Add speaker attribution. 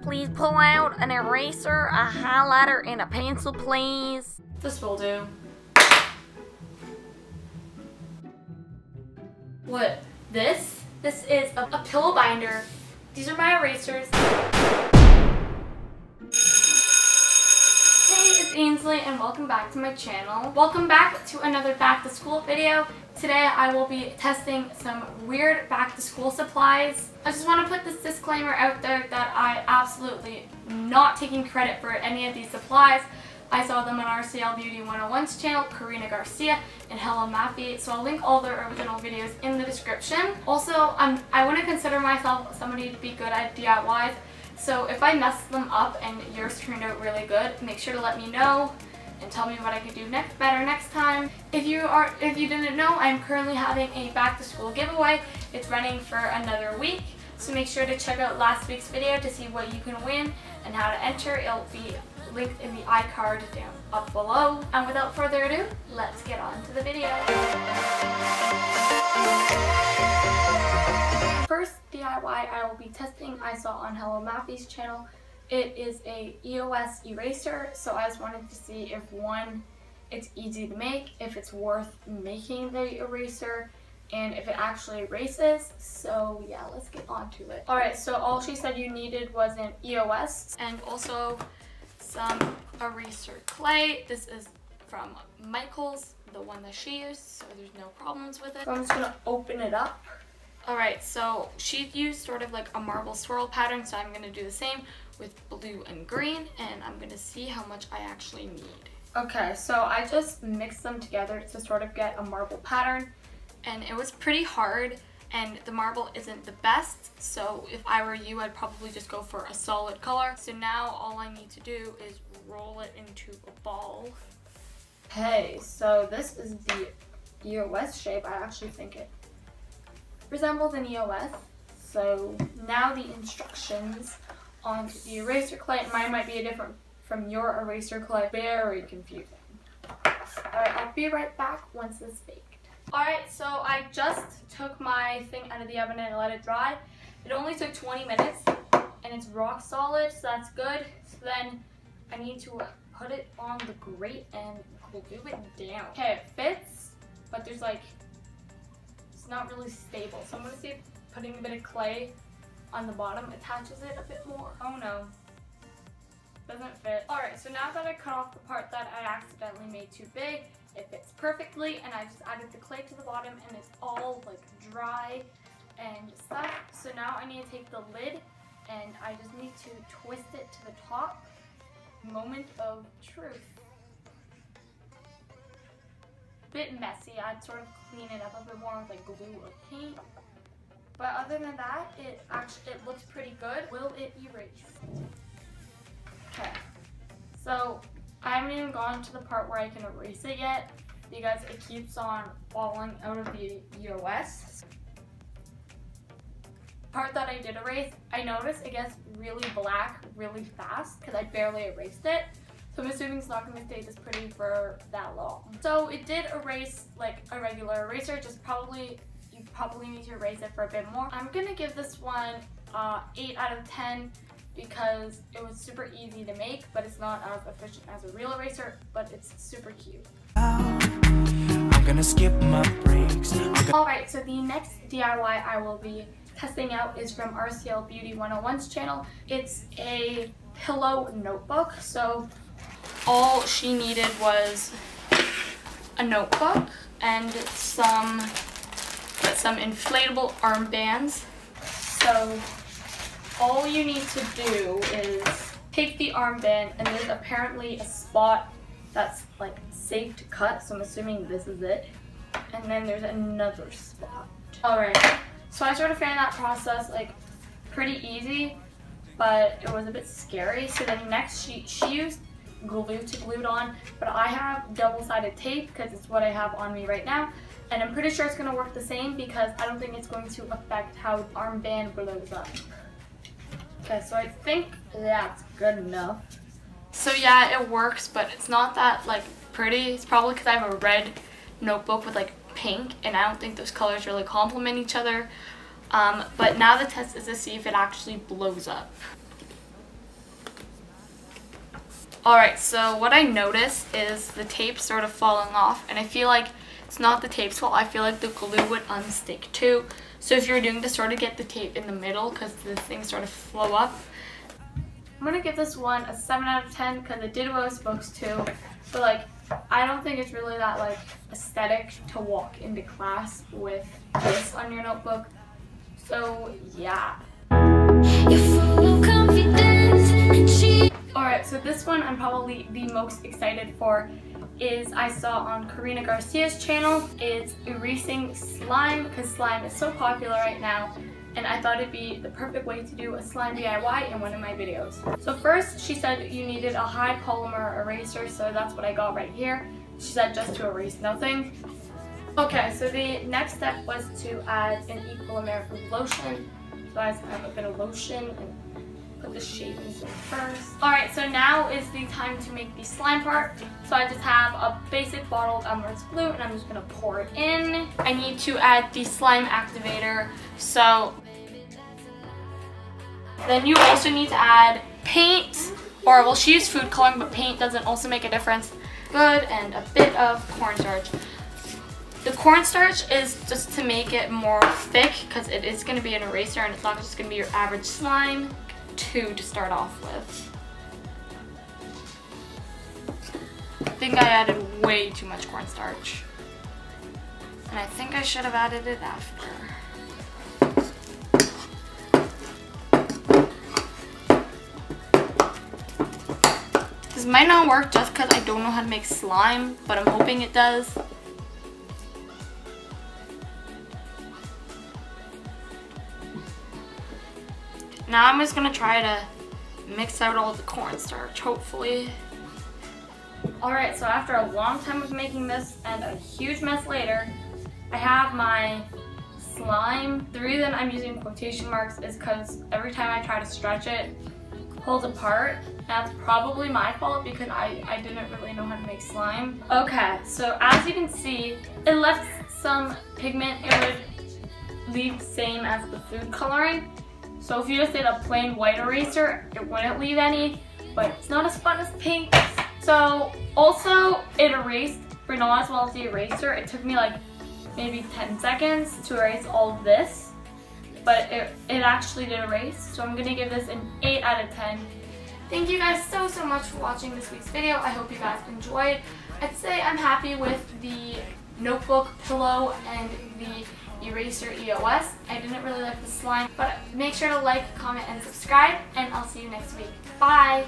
Speaker 1: Please pull out an eraser, a highlighter, and a pencil, please.
Speaker 2: This will do. What? This? This is a pillow binder. These are my erasers. Hey, it's Ainsley and welcome back to my channel. Welcome back to another back to school video. Today I will be testing some weird back to school supplies. I just want to put this disclaimer out there that I absolutely not taking credit for any of these supplies. I saw them on RCL Beauty 101's channel, Karina Garcia and Helen Maffey, so I'll link all their original videos in the description. Also, I want to consider myself somebody to be good at DIYs, so if I mess them up and yours turned out really good, make sure to let me know and tell me what I could do better next time. If you didn't know, I'm currently having a back to school giveaway. It's running for another week, so make sure to check out last week's video to see what you can win and how to enter. It'll be linked in the iCard down up below. And without further ado, let's get on to the video. First DIY I will be testing I saw on Helen Maffey's channel. It is a EOS eraser, so I just wanted to see if one, it's easy to make, if it's worth making the eraser, and if it actually erases. So yeah, let's get on to it. Alright, so all she said you needed was an EOS and also some eraser clay. This is from Michael's, the one that she used, so there's no problems with it. So I'm just gonna open it up. Alright, so she used sort of like a marble swirl pattern, so I'm gonna do the same with blue and green, and I'm gonna see how much I actually need. Okay, so I just mixed them together to sort of get a marble pattern, and it was pretty hard, and the marble isn't the best, so if I were you, I'd probably just go for a solid color. So now all I need to do is roll it into a ball. Okay, so this is the EOS shape. I actually think it resembles an EOS. So now the instructions on the eraser clay. Mine might be different from your eraser clay. Very confusing. Alright, I'll be right back once it's baked. Alright, so I just took my thing out of the oven and let it dry. It only took 20 minutes and it's rock solid, so that's good. So then I need to put it on the grate and glue it down. Okay, it fits, but there's like, it's not really stable. So I'm going to see if putting a bit of clay on the bottom attaches it a bit more. Oh no, doesn't fit. Alright, so now that I cut off the part that I accidentally made too big, it fits perfectly, and I just added the clay to the bottom and it's all like dry and stuff. So now I need to take the lid and I just need to twist it to the top. Moment of truth. Bit messy. I'd sort of clean it up a bit more with like glue or paint. But other than that, it looks pretty good. Will it erase? Okay. So I haven't even gone to the part where I can erase it yet because it keeps on falling out of the EOS. Part that I did erase, I noticed it gets really black really fast because I barely erased it. So I'm assuming it's not going to stay this pretty for that long. So it did erase like a regular eraser, just you probably need to erase it for a bit more. I'm gonna give this one 8 out of 10 because it was super easy to make, but it's not as efficient as a real eraser, but it's super cute. I'm gonna skip my breaks. Alright, so the next DIY I will be testing out is from RCL Beauty 101's channel. It's a pillow notebook. So all she needed was a notebook and some inflatable armbands. So all you need to do is take the armband, and there's apparently a spot that's like safe to cut, so I'm assuming this is it, and then there's another spot. Alright, so I sort of found that process like pretty easy, but it was a bit scary. So then next she used glue to glue it on, but I have double-sided tape because it's what I have on me right now. And I'm pretty sure it's going to work the same because I don't think it's going to affect how the armband blows up. Okay, so I think that's good enough. So yeah, it works, but it's not that like pretty. It's probably because I have a red notebook with like pink, and I don't think those colors really complement each other. But now the test is to see if it actually blows up. Alright, so what I noticed is the tape sort of falling off, and I feel like it's not the tape's fault. I feel like the glue would unstick too. So if you're doing this, sort of get the tape in the middle because the things sort of flow up. I'm going to give this one a 7 out of 10 because it did what it was supposed to. But like, I don't think it's really that like aesthetic to walk into class with this on your notebook. So yeah. Alright, so this one I'm probably the most excited for is I saw on Karina Garcia's channel. It's erasing slime because slime is so popular right now, and I thought it'd be the perfect way to do a slime DIY in one of my videos. So first she said you needed a high polymer eraser, so that's what I got right here. She said just to erase nothing. Okay, so the next step was to add an equal amount of lotion. So I have a bit of lotion and put the shavings in first. Alright, so now is the time to make the slime part. So I just have a basic bottle of Elmer's glue and I'm just going to pour it in. I need to add the slime activator. So then you also need to add paint, or well, she used food coloring, but paint doesn't also make a difference. Good, and a bit of cornstarch. The cornstarch is just to make it more thick because it is going to be an eraser and it's not just going to be your average slime. 2 to start off with. I think I added way too much cornstarch. And I think I should have added it after. This might not work just because I don't know how to make slime, but I'm hoping it does. Now I'm just going to try to mix out all the cornstarch, hopefully. Alright, so after a long time of making this and a huge mess later, I have my slime. The reason I'm using quotation marks is because every time I try to stretch it, it pulls apart. That's probably my fault because I didn't really know how to make slime. Okay, so as you can see, it left some pigment. It would leave the same as the food coloring. So if you just did a plain white eraser, it wouldn't leave any, but it's not as fun as pink. So also it erased, but not as well as the eraser. It took me like maybe 10 seconds to erase all of this, but it actually did erase. So I'm gonna give this an 8 out of 10. Thank you guys so much for watching this week's video. I hope you guys enjoyed. I'd say I'm happy with the notebook pillow and the eraser EOS. I didn't really like the slime, but make sure to like, comment, and subscribe, and I'll see you next week. Bye!